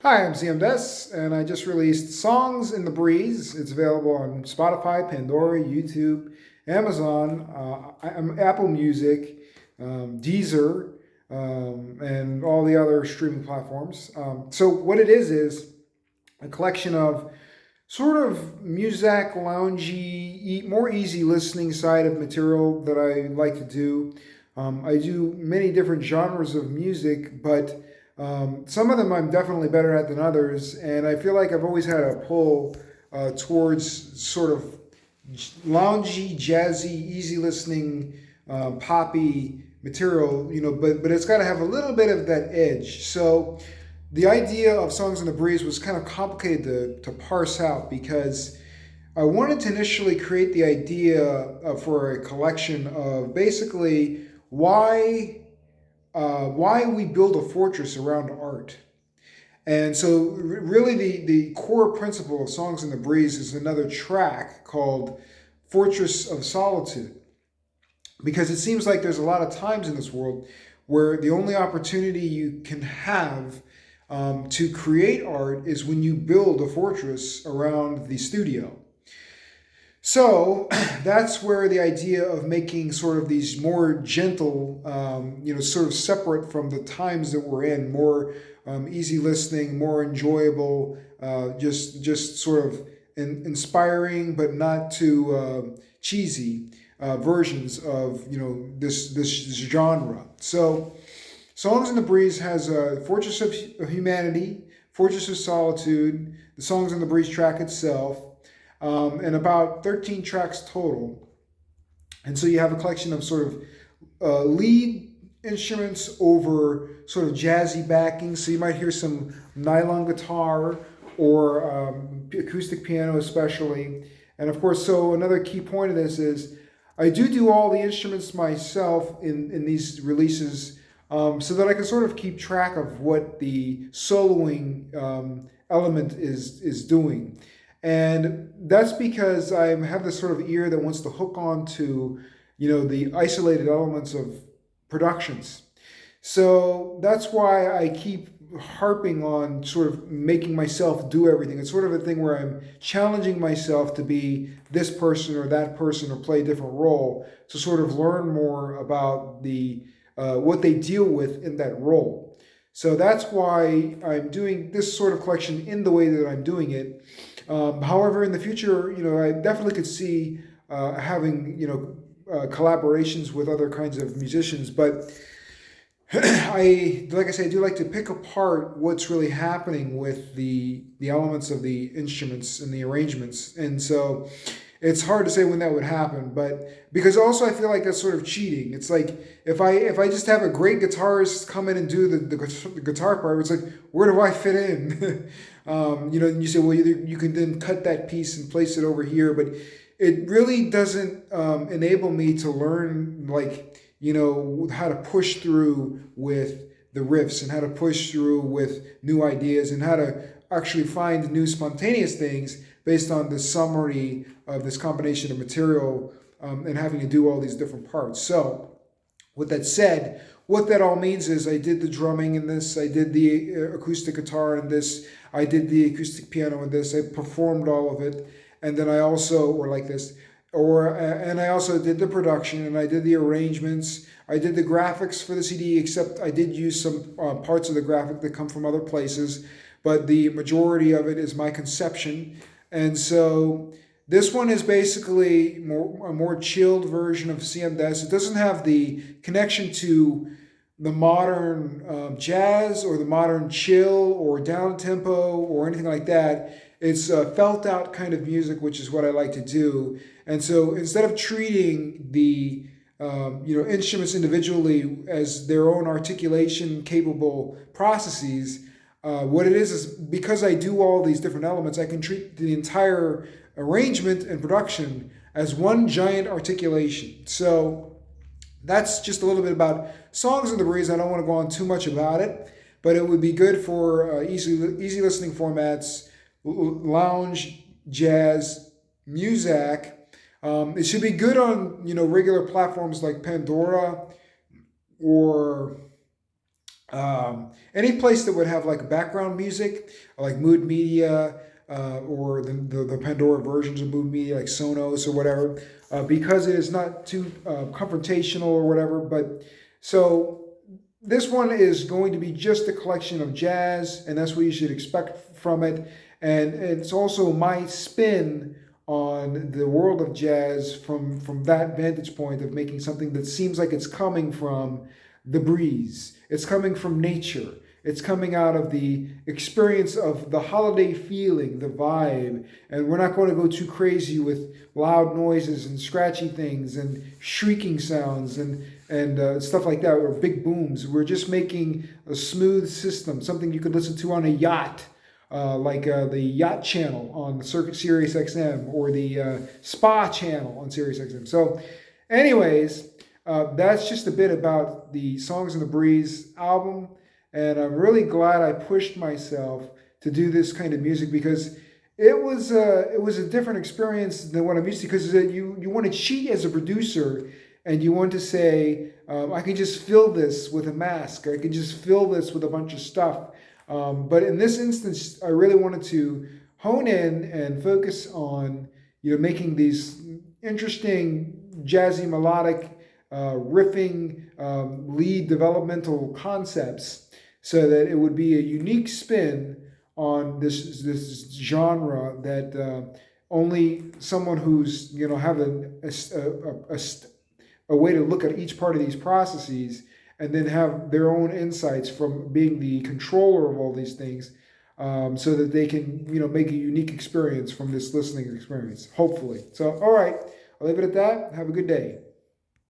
Hi, I'm CM Des, and I just released Songs in the Breeze. It's available on Spotify, Pandora, YouTube, Amazon, Apple Music, Deezer, and all the other streaming platforms. So, what it is a collection of sort of music, loungy, more easy listening side of material that I like to do. I do many different genres of music, but some of them I'm definitely better at than others, and I feel like I've always had a pull towards sort of loungy, jazzy, easy listening, poppy material, but it's got to have a little bit of that edge. So the idea of Songs in the Breeze was kind of complicated to parse out because I wanted to initially create the idea for a collection of basically why we build a fortress around art. And so, really, the core principle of Songs in the Breeze is another track called Fortress of Solitude. Because it seems like there's a lot of times in this world where the only opportunity you can have to create art is when you build a fortress around the studio. So that's where the idea of making sort of these more gentle, sort of separate from the times that we're in, more easy listening, more enjoyable, just sort of inspiring but not too cheesy versions of this genre. So Songs in the Breeze has Fortress of Humanity, Fortress of Solitude, the Songs in the Breeze track itself, and about 13 tracks total. And so you have a collection of sort of lead instruments over sort of jazzy backing. So you might hear some nylon guitar or acoustic piano, especially. And of course, so another key point of this is I do all the instruments myself in these releases so that I can sort of keep track of what the soloing element is doing. And that's because I have this sort of ear that wants to hook on to, the isolated elements of productions. So that's why I keep harping on sort of making myself do everything. It's sort of a thing where I'm challenging myself to be this person or that person or play a different role to sort of learn more about the what they deal with in that role. So that's why I'm doing this sort of collection in the way that I'm doing it. However, in the future, I definitely could see having collaborations with other kinds of musicians, but like I say, I do like to pick apart what's really happening with the elements of the instruments and the arrangements, and so it's hard to say when that would happen. But because also I feel like that's sort of cheating. It's like if I just have a great guitarist come in and do the guitar part, it's like where do I fit in? And you say, well, you can then cut that piece and place it over here, but it really doesn't enable me to learn how to push through with the riffs and how to push through with new ideas and how to actually find new spontaneous things based on the summary of this combination of material and having to do all these different parts. So, with that said, what that all means is I did the drumming in this, I did the acoustic guitar in this, I did the acoustic piano in this, I performed all of it, and then I also, or like this, and I also did the production and I did the arrangements. I did the graphics for the CD, except I did use some parts of the graphic that come from other places, but the majority of it is my conception. And so this one is basically a more chilled version of CMDS. It doesn't have the connection to the modern jazz or the modern chill or down tempo or anything like that. It's felt out kind of music, which is what I like to do. And so instead of treating the instruments individually as their own articulation capable processes, what it is because I do all these different elements, I can treat the entire arrangement and production as one giant articulation. So that's just a little bit about Songs in the Breeze. I don't want to go on too much about it, but it would be good for easy listening formats, lounge, jazz, music. It should be good on regular platforms like Pandora or Any place that would have like background music, like Mood Media, or the Pandora versions of Mood Media, like Sonos or whatever, because it is not too confrontational or whatever. But so this one is going to be just a collection of jazz, and that's what you should expect from it. And it's also my spin on the world of jazz from that vantage point of making something that seems like it's coming from the breeze. It's coming from nature. It's coming out of the experience of the holiday feeling, the vibe. And we're not going to go too crazy with loud noises and scratchy things and shrieking sounds and stuff like that, or big booms. We're just making a smooth system, something you could listen to on a yacht, like the Yacht Channel on Sirius XM, or the Spa Channel on Sirius XM. So, anyways, that's just a bit about the Songs in the Breeze album, and I'm really glad I pushed myself to do this kind of music, because it was a different experience than what I'm used to. Because you want to cheat as a producer, and you want to say, I can just fill this with a mask, or I can just fill this with a bunch of stuff. But in this instance, I really wanted to hone in and focus on making these interesting jazzy melodic riffing lead developmental concepts, so that it would be a unique spin on this genre that only someone who's having a way to look at each part of these processes, and then have their own insights from being the controller of all these things, so that they can make a unique experience from this listening experience, hopefully. So, all right, I'll leave it at that. Have a good day.